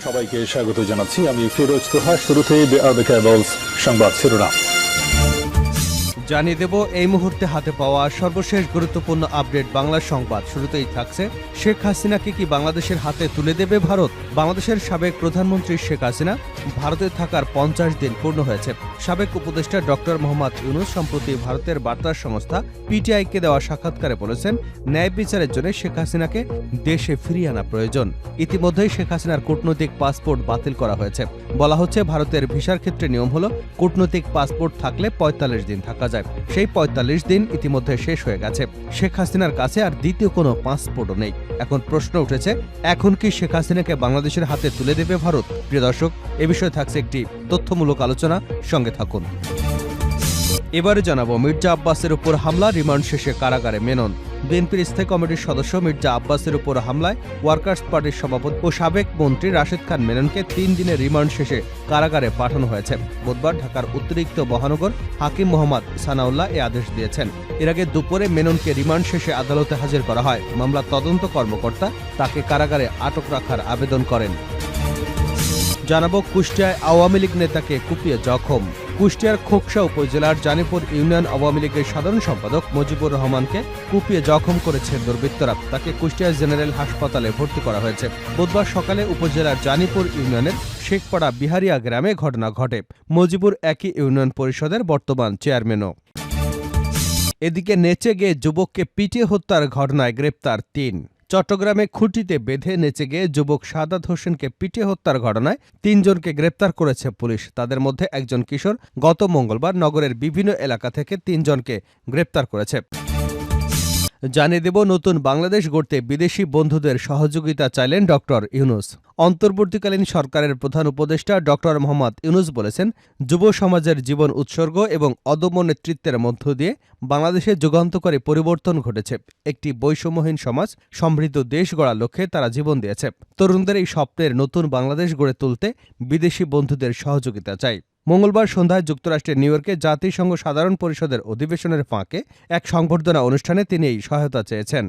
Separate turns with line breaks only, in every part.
সবাইকে স্বাগত জানাচ্ছি। আমি ফিরোজ তোহা। শুরুতেই সংবাদ শিরোনাম
জানিয়ে দেব এই মুহূর্তে হাতে পাওয়া সর্বশেষ গুরুত্বপূর্ণ আপডেট বাংলা সংবাদ। শুরুতেই থাকছে, শেখ হাসিনাকে কি বাংলাদেশের হাতে তুলে দেবে ভারত? বাংলাদেশের সাবেক প্রধানমন্ত্রী শেখ হাসিনা ভারতে থাকার 50 দিন পূর্ণ হয়েছে। সাবেক উপদেষ্টা ডক্টর মোহাম্মদ ইউনূস সম্প্রতি ভারতের বার্তা সংস্থা পিটিআইকে দেওয়া সাক্ষাৎকারে বলেছেন, ন্যায় বিচারের জন্য শেখ হাসিনাকে দেশে ফিরিয়ে আনা প্রয়োজন। ইতিমধ্যেই শেখ হাসিনার কূটনৈতিক পাসপোর্ট বাতিল করা হয়েছে। বলা হচ্ছে, ভারতের ভিসার ক্ষেত্রে নিয়ম হল কূটনৈতিক পাসপোর্ট থাকলে 45 দিন থাকা যায়। সেই 45 দিন ইতিমধ্যে শেষ হয়ে গেছে। শেখ হাসিনার কাছে আর দ্বিতীয় কোনো পাসপোর্টও নেই। এখন প্রশ্ন উঠেছে, এখন কি শেখ হাসিনাকে বাংলাদেশের হাতে তুলে দেবে ভারত? প্রিয় দর্শক, এ বিষয়ে থাকছে একটি তথ্যমূলক আলোচনা, সঙ্গে থাকুন। এবারে জানাবো, মির্জা আব্বাসের উপর হামলা, রিমান্ড শেষে কারাগারে মেনন। বিএনপির স্থায়ী কমিটির সদস্য মির্জা আব্বাসের উপর হামলায় ওয়ার্কার্স পার্টির সভাপতি ও সাবেক মন্ত্রী রাশেদ খান মেননকে 3 দিনের রিমান্ড শেষে কারাগারে পাঠানো হয়েছে। বুধবার ঢাকার অতিরিক্ত মহানগর হাকিম মোহাম্মদ সানাউল্লাহ এ আদেশ দিয়েছেন। এর আগে দুপুরে মেননকে রিমান্ড শেষে আদালতে হাজির করা হয়। মামলার তদন্ত কর্মকর্তা তাকে কারাগারে আটক রাখার আবেদন করেন। জানাবো, কুষ্টিয়ায় আওয়ামী লীগ নেতাকে কুপিয়ে জখম। কুষ্টিয়ার খোকসা উপজেলার জানিপুর ইউনিয়ন আওয়ামী লীগের সাধারণ সম্পাদক মুজিবুর রহমানকে কুপিয়ে জখম করেছে দুর্বৃত্তরা। তাকে কুষ্টিয়া জেনারেল হাসপাতালে ভর্তি করা হয়েছে। বুধবার সকালে উপজেলার জানিপুর ইউনিয়নের শেখপাড়া বিহারিয়া গ্রামে ঘটনা ঘটে। মুজিবুর একই ইউনিয়ন পরিষদের বর্তমান চেয়ারম্যানও। এদিকে নেচে গিয়ে যুবককে পিটিয়ে হত্যার ঘটনায় গ্রেপ্তার 3। চট্টগ্রামে খুঁটিতে বেঁধে নেচে গিয়ে যুবক সাদাত হোসেনকে পিটিয়ে হত্যার ঘটনায় 3 জনকে গ্রেপ্তার করেছে পুলিশ। তাদের মধ্যে একজন কিশোর। গত মঙ্গলবার নগরের বিভিন্ন এলাকা থেকে 3 জনকে গ্রেপ্তার করেছে। জানিয়ে দেব, নতুন বাংলাদেশ গড়তে বিদেশি বন্ধুদের সহযোগিতা চাইলেন ডক্টর ইউনূস। অন্তর্বর্তীকালীন সরকারের প্রধান উপদেষ্টা ডক্টর মোহাম্মদ ইউনূস বলেছেন, যুব সমাজের জীবন উৎসর্গ এবং অদম্য নেতৃত্বের মধ্য দিয়ে বাংলাদেশে যুগান্তকারী পরিবর্তন ঘটেছে। একটি বৈষম্যহীন সমাজ, সমৃদ্ধ দেশ গড়ার লক্ষ্যে তারা জীবন দিয়েছে। তরুণদের এই স্বপ্নের নতুন বাংলাদেশ গড়ে তুলতে বিদেশি বন্ধুদের সহযোগিতা চাই। মঙ্গলবার সন্ধ্যায় যুক্তরাষ্ট্রের নিউ ইয়র্কে জাতিসংঘ সাধারণ পরিষদের অধিবেশনের ফাঁকে এক সংবর্ধনা অনুষ্ঠানে তিনি এই সহায়তা চেয়েছেন।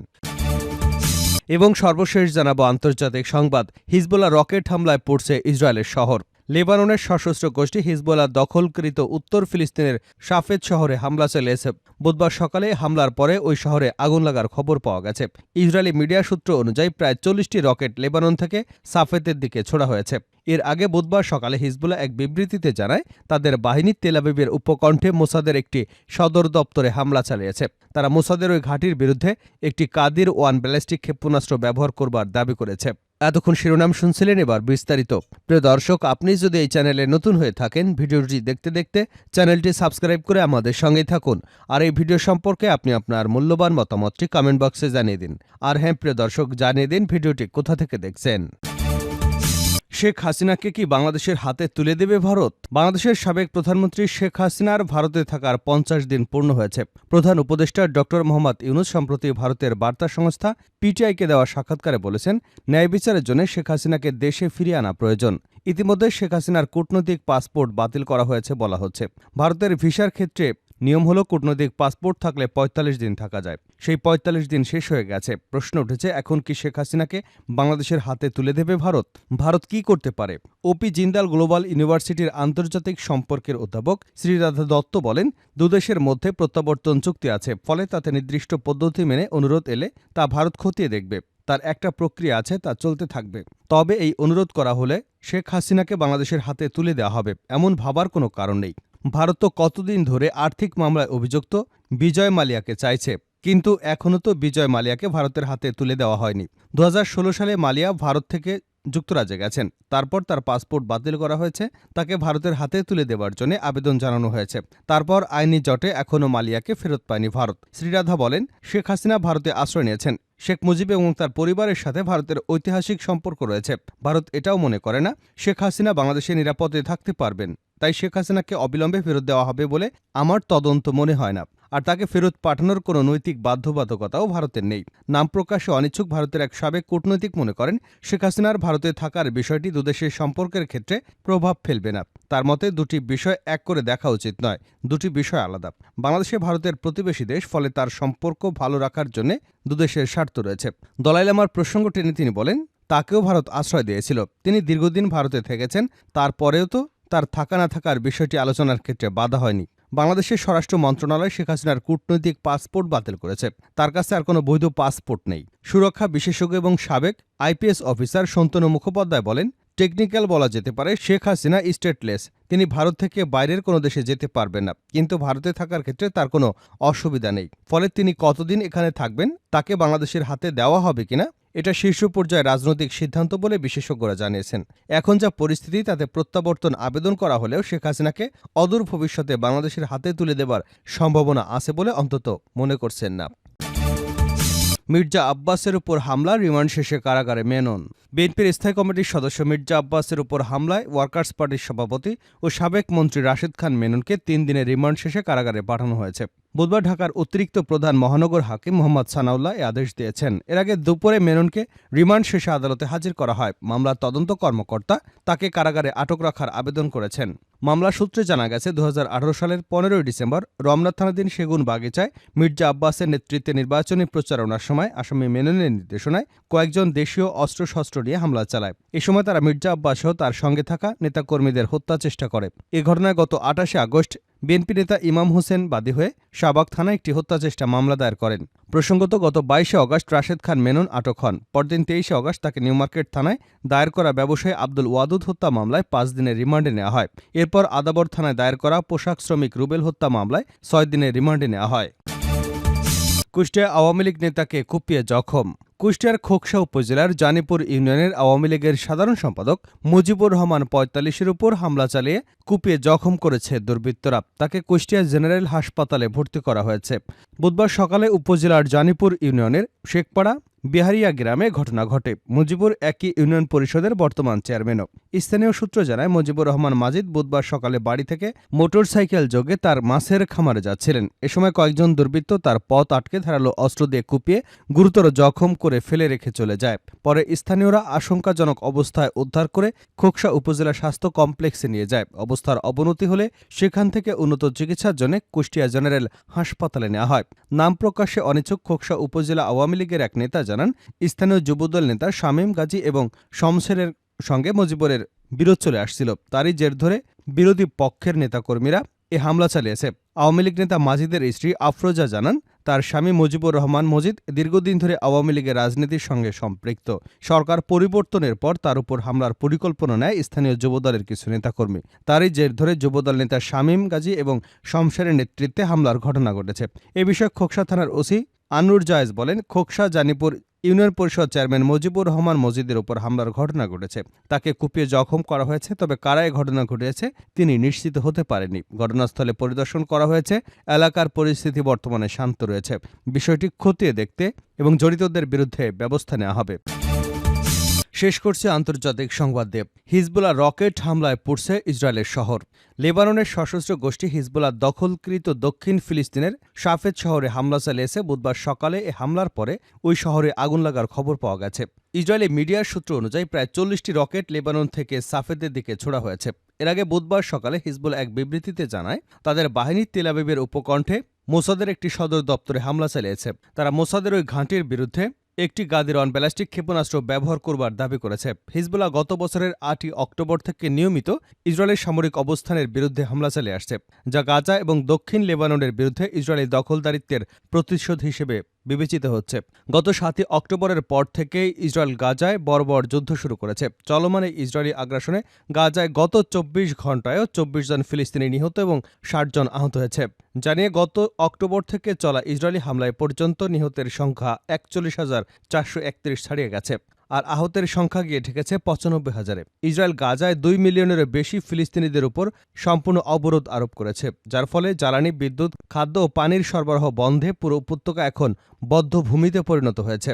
এবং সর্বশেষ জানাবো আন্তর্জাতিক সংবাদ, হিজবুল্লাহ রকেট হামলায় পড়ছে ইসরায়েলের শহর। লেবাননের সশস্ত্র গোষ্ঠী হিজবুল্লাহ দখলকৃত উত্তর ফিলিস্তিনের সাফেদ শহরে হামলা চালিয়েছে। বুধবার সকালে হামলার পরে ওই শহরে আগুন লাগার খবর পাওয়া গেছে। ইসরায়েলি মিডিয়া সূত্র অনুযায়ী প্রায় 40টি রকেট লেবানন থেকে সাফেদের দিকে ছোড়া হয়েছে। এর আগে বুধবার সকালে হিজবুল্লাহ এক বিবৃতিতে জানায়, তাদের বাহিনী তেল আবিবের উপকণ্ঠে মোসাদের একটি সদর দপ্তরে হামলা চালিয়েছে। তারা মোসাদের ওই ঘাঁটির বিরুদ্ধে একটি কাদির 1 ব্যালিস্টিক ক্ষেপণাস্ত্র ব্যবহার করবার দাবি করেছে। এতক্ষণ শিরোনাম শুনছিলেন, এবার বিস্তারিত। প্রিয় দর্শক, আপনি যদি এই চ্যানেলে নতুন হয়ে থাকেন, ভিডিওটি দেখতে দেখতে চ্যানেলটি সাবস্ক্রাইব করে আমাদের সঙ্গেই থাকুন। আর এই ভিডিও সম্পর্কে আপনি আপনার মূল্যবান মতামতটি কমেন্ট বক্সে জানিয়ে দিন। আর হ্যাঁ প্রিয় দর্শক, জানিয়ে দিন ভিডিওটি কোথা থেকে দেখছেন। শেখ হাসিনাকে কি বাংলাদেশের হাতে তুলে দেবে ভারত? বাংলাদেশের সাবেক প্রধানমন্ত্রী শেখ হাসিনার ভারতে থাকার 50 দিন পূর্ণ হয়েছে। প্রধান উপদেষ্টা ডক্টর মোহাম্মদ ইউনূস সম্প্রতি ভারতের বার্তা সংস্থা পিটিআইকে দেওয়া সাক্ষাৎকারে বলেছেন, ন্যায় বিচারের জন্য শেখ হাসিনাকে দেশে ফিরিয়ে আনা প্রয়োজন। ইতিমধ্যে শেখ হাসিনার কূটনৈতিক পাসপোর্ট বাতিল করা হয়েছে বলা হচ্ছে। ভারতের ভিসার ক্ষেত্রে নিয়ম হল কূটনৈতিক পাসপোর্ট থাকলে 45 দিন থাকা যায়। সেই 45 দিন শেষ হয়ে গেছে। প্রশ্ন উঠেছে, এখন কি শেখ হাসিনাকে বাংলাদেশের হাতে তুলে দেবে ভারত? ভারত কি করতে পারে? ওপি জিন্দাল গ্লোবাল ইউনিভার্সিটির আন্তর্জাতিক সম্পর্কের অধ্যাপক শ্রীরাধা দত্ত বলেন, দুদেশের মধ্যে প্রত্যাবর্তন চুক্তি আছে, ফলে তাতে নির্দিষ্ট পদ্ধতি মেনে অনুরোধ এলে তা ভারত খতিয়ে দেখবে। তার একটা প্রক্রিয়া আছে, তা চলতে থাকবে। তবে এই অনুরোধ করা হলে শেখ হাসিনাকে বাংলাদেশের হাতে তুলে দেওয়া হবে, এমন ভাবার কোনো কারণ নেই। ভারত তো কতদিন ধরে আর্থিক মামলায় অভিযুক্ত বিজয় মালিয়াকে চাইছে, কিন্তু এখনও তো বিজয় মালিয়াকে ভারতের হাতে তুলে দেওয়া হয়নি। 2016 সালে মালিয়া ভারত থেকে যুক্তরাজ্যে গেছেন। তারপর তার পাসপোর্ট বাতিল করা হয়েছে। তাকে ভারতের হাতে তুলে দেওয়ার জন্য আবেদন জানানো হয়েছে। তারপর আইনি জটে এখনও মালিয়াকে ফেরত পায়নি ভারত। শ্রীরাধা বলেন, শেখ হাসিনা ভারতে আশ্রয় নিয়েছেন। শেখ মুজিব এবং তার পরিবারের সাথে ভারতের ঐতিহাসিক সম্পর্ক রয়েছে। ভারত এটাও মনে করে না শেখ হাসিনা বাংলাদেশে নিরাপদে থাকতে পারবেন। তাই শেখ হাসিনাকে অবিলম্বে ফেরত দেওয়া হবে বলে আমার তদন্ত মনে হয় না। আর তাকে ফেরত পাঠানোর কোনো নৈতিক বাধ্যবাধকতাও ভারতের নেই। নাম প্রকাশে অনিচ্ছুক ভারতের এক সাবেক কূটনৈতিক মনে করেন, শেখ হাসিনার ভারতে থাকার বিষয়টি দুদেশের সম্পর্কের ক্ষেত্রে প্রভাব ফেলবে না। তার মতে দুটি বিষয় এক করে দেখা উচিত নয়, দুটি বিষয় আলাদা। বাংলাদেশে ভারতের প্রতিবেশী দেশ, ফলে তার সম্পর্ক ভালো রাখার জন্য দুদেশের স্বার্থ রয়েছে। দলাই লামার প্রসঙ্গ টেনে তিনি বলেন, তাকেও ভারত আশ্রয় দিয়েছিল। তিনি দীর্ঘদিন ভারতে থেকেছেন, তারপরেও তো তার থাকা না থাকার বিষয়টি আলোচনার ক্ষেত্রে বাধা হয়নি। বাংলাদেশের স্বরাষ্ট্র মন্ত্রণালয় শেখ হাসিনার কূটনৈতিক পাসপোর্ট বাতিল করেছে। তার কাছে আর কোনো বৈধ পাসপোর্ট নেই। সুরক্ষা বিশেষজ্ঞ এবং সাবেক আইপিএস অফিসার শান্তনু মুখোপাধ্যায় বলেন, টেকনিক্যাল বলা যেতে পারে শেখ হাসিনা স্টেটলেস। তিনি ভারত থেকে বাইরের কোনো দেশে যেতে পারবেন না, কিন্তু ভারতে থাকার ক্ষেত্রে তার কোনো অসুবিধা নেই। ফলে তিনি কতদিন এখানে থাকবেন, তাকে বাংলাদেশের হাতে দেওয়া হবে কিনা, এটা শীর্ষ পর্যায়ে রাজনৈতিক সিদ্ধান্ত বলে বিশেষজ্ঞরা জানিয়েছেন। এখন যা পরিস্থিতি, তাতে প্রত্যাবর্তন আবেদন করা হলেও শেখ হাসিনাকে অদূর ভবিষ্যতে বাংলাদেশের হাতে তুলে দেবার সম্ভাবনা আছে বলে অন্তত মনে করছেন না। মির্জা আব্বাসের উপর হামলা, রিমান্ড শেষে কারাগারে মেনন। বিএনপির স্থায়ী কমিটির সদস্য মির্জা আব্বাসের উপর হামলায় ওয়ার্কার্স পার্টির সভাপতি ও সাবেক মন্ত্রী রাশেদ খান মেননকে 3 দিনের রিমান্ড শেষে কারাগারে পাঠানো হয়েছে। বুধবার ঢাকার অতিরিক্ত প্রধান মহানগর হাকিম মোহাম্মদ সানাউল্লাহ এ আদেশ দিয়েছেন। এর আগে দুপুরে মেননকে রিমান্ড শেষে আদালতে হাজির করা হয়। মামলার তদন্ত কর্মকর্তা তাকে কারাগারে আটক রাখার আবেদন করেছেন। মামলা সূত্রে জানা গেছে, 2018 সালের 15 ডিসেম্বর রমনা থানাধীন সেগুন বাগিচায় মির্জা আব্বাসের নেতৃত্বে নির্বাচনী প্রচারণার সময় আসামি মেননের নির্দেশনায় কয়েকজন দেশীয় অস্ত্রশস্ত্র নিয়ে হামলা চালায়। এ সময় তারা মির্জা আব্বাস সহ তার সঙ্গে থাকা নেতাকর্মীদের হত্যা চেষ্টা করে। এ ঘটনায় গত 28 আগস্ট বিএনপি নেতা ইমাম হোসেন বাদী হয়ে শাহবাগ থানায় একটি হত্যাচেষ্টা মামলা দায়ের করেন। প্রসঙ্গত, গত 22 আগস্ট রাশেদ খান মেনন আটক হন। পরদিন 23 আগস্ট তাকে নিউমার্কেট থানায় দায়ের করা ব্যবসায়ী আব্দুল ওয়াদুদ হত্যা মামলায় 5 দিনের রিমান্ডে নেওয়া হয়। এরপর আদাবর থানায় দায়ের করা পোশাক শ্রমিক রুবেল হত্যা মামলায় 6 দিনের রিমান্ডে নেওয়া হয়। কুষ্টিয়ায় আওয়ামী লীগ নেতাকে কুপিয়ে জখম। কুষ্টিয়ার খোকসা উপজেলার জানিপুর ইউনিয়নের আওয়ামী লীগের সাধারণ সম্পাদক মুজিবুর রহমান 45-এর উপর হামলা চালিয়ে কুপিয়ে জখম করেছে দুর্বৃত্তরা। তাকে কুষ্টিয়া জেনারেল হাসপাতালে ভর্তি করা হয়েছে। বুধবার সকালে উপজেলার জানিপুর ইউনিয়নের শেখপাড়া বিহারিয়া গ্রামে ঘটনা ঘটে। মুজিবুর একই ইউনিয়ন পরিষদের বর্তমান চেয়ারম্যানও। স্থানীয় সূত্র জানায়, মুজিবুর রহমান মাজিদ বুধবার সকালে বাড়ি থেকে মোটরসাইকেল যোগে তার মাছের খামারে যাচ্ছিলেন। এ সময় কয়েকজন দুর্বৃত্ত তার পথ আটকে ধারালো অস্ত্র দিয়ে কুপিয়ে গুরুতর জখম করে ফেলে রেখে চলে যায়। পরে স্থানীয়রা আশঙ্কাজনক অবস্থায় উদ্ধার করে খোকসা উপজেলা স্বাস্থ্য কমপ্লেক্সে নিয়ে যায়। অবস্থার অবনতি হলে সেখান থেকে উন্নত চিকিৎসার জন্য কুষ্টিয়া জেনারেল হাসপাতালে নেওয়া হয়। নাম প্রকাশে অনিচ্ছুক খোকসা উপজেলা আওয়ামী লীগের এক নেতা জানান, স্থানীয় যুবদল নেতা শামীম গাজী এবং শমশেরের সঙ্গে মুজিবুরের বিরোধ চলে আসছিল। তারই জের ধরে বিরোধী পক্ষের নেতাকর্মীরা এ হামলা চালিয়েছে। আওয়ামী লীগ নেতা মাজিদের স্ত্রী আফরোজা জানান, তার স্বামী মুজিবুর রহমান মজিদ দীর্ঘদিন ধরে আওয়ামী লীগের রাজনীতির সঙ্গে সম্পৃক্ত। সরকার পরিবর্তনের পর তার উপর হামলার পরিকল্পনা নেয় স্থানীয় যুবদলের কিছু নেতাকর্মী। তারই জের ধরে যুবদল নেতা শামীম গাজী এবং শমশেরের নেতৃত্বে হামলার ঘটনা ঘটেছে। এ বিষয়ে খোকসা থানার ওসি আনুর জায়েজ বলেন, খোকসা জানিপুর ইউনিয়ন পরিষদ চেয়ারম্যান মুজিবুর রহমান মজিদের উপর হামলার ঘটনা ঘটেছে। তাকে কুপিয়ে জখম করা হয়েছে, তবে কারা এ ঘটনা ঘটিয়েছে তিনি নিশ্চিত হতে পারেননি। ঘটনাস্থলে পরিদর্শন করা হয়েছে। এলাকার পরিস্থিতি বর্তমানে শান্ত রয়েছে। বিষয়টি খতিয়ে দেখতে এবং জড়িতদের বিরুদ্ধে ব্যবস্থা নেওয়া হবে। শেষ করছে আন্তর্জাতিক সংবাদ দিয়ে। হিজবুল্লাহ রকেট হামলায় পুড়ছে ইসরায়েলের শহর। লেবাননের সশস্ত্র গোষ্ঠী হিজবুল্লাহ দখলকৃত দক্ষিণ ফিলিস্তিনের সাফেদ শহরে হামলা চালিয়েছে। বুধবার সকালে এ হামলার পরে ওই শহরে আগুন লাগার খবর পাওয়া গেছে। ইসরায়েলি মিডিয়ার সূত্র অনুযায়ী প্রায় 40টি রকেট লেবানন থেকে সাফেদের দিকে ছোড়া হয়েছে। এর আগে বুধবার সকালে হিজবুল্লাহ এক বিবৃতিতে জানায়, তাদের বাহিনী তেল আবিবের উপকণ্ঠে মোসাদের একটি সদর দপ্তরে হামলা চালিয়েছে। তারা মোসাদের ওই ঘাঁটির বিরুদ্ধে একটি গাদিরন ব্যালিস্টিক ক্ষেপণাস্ত্র ব্যবহার করবার দাবি করেছে। হিজবুল্লাহ গত বছরের 8 অক্টোবর থেকে নিয়মিত ইসরায়েলের সামরিক অবস্থানের বিরুদ্ধে হামলা চালিয়ে আসছে, যা গাজা এবং দক্ষিণ লেবাননের বিরুদ্ধে ইসরায়েলি দখলদারিত্বের প্রতিশোধ হিসেবে বিবেচিত হচ্ছে। গত 7 অক্টোবরের পর থেকেই ইসরায়েল গাজায় বর্বর যুদ্ধ শুরু করেছে। চলমান এই ইসরায়েলি আগ্রাসনে গাজায় গত 24 ঘণ্টায়ও 24 জন ফিলিস্তিনি নিহত এবং 60 জন আহত হয়েছে। জানিয়ে গত অক্টোবর থেকে চলা ইসরায়েলি হামলায় পর্যন্ত নিহতের সংখ্যা 41,431 ছাড়িয়ে গেছে, আর আহতের সংখ্যা গিয়ে ঠেকেছে 95,000-এ। ইসরায়েল গাজায় 2 মিলিয়নেরও বেশি ফিলিস্তিনিদের উপর সম্পূর্ণ অবরোধ আরোপ করেছে, যার ফলে জ্বালানি, বিদ্যুৎ, খাদ্য ও পানির সরবরাহ বন্ধে পুরো উপত্যকা এখন বদ্ধভূমিতে পরিণত হয়েছে।